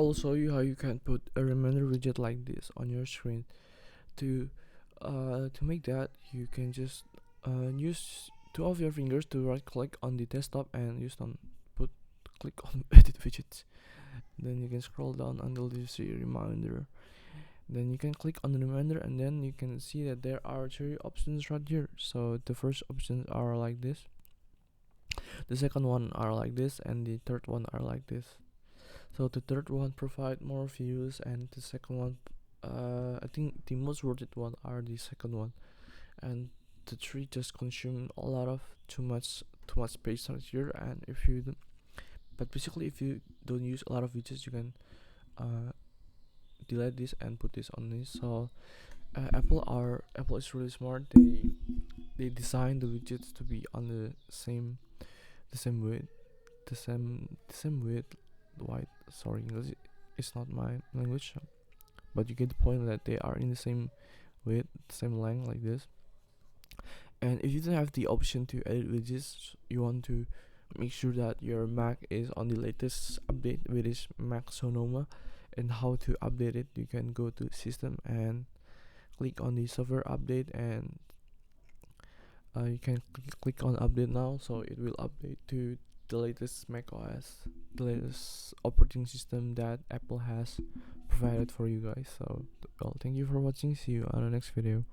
I'll show you how you can put a reminder widget like this on your screen. To make that, you can just use two of your fingers to right click on the desktop and click on edit widgets. Then you can scroll down until you see reminder. Then you can click on the reminder, and then you can see that there are three options right here. So the first options are like this, the second one are like this, and the third one are like this. So the third one provide more views, and the second one, I think the most worth it one are the second one, and the three just consume a lot of too much space right here. And if you don't, but basically if you don't use a lot of widgets, you can delete this and put this on this. So Apple is really smart. They design the widgets to be on the same width, the same width. White, sorry, English is not my language, but you get the point that they are in the same width, same length like this. And if you don't have the option to edit widgets, you want to make sure that your Mac is on the latest update, which is Mac Sonoma. And how to update it, you can go to system and click on the software update, and you can click on update now, so it will update to the latest Mac OS, the latest operating system that Apple has provided for you guys. So well, thank you for watching, see you on the next video.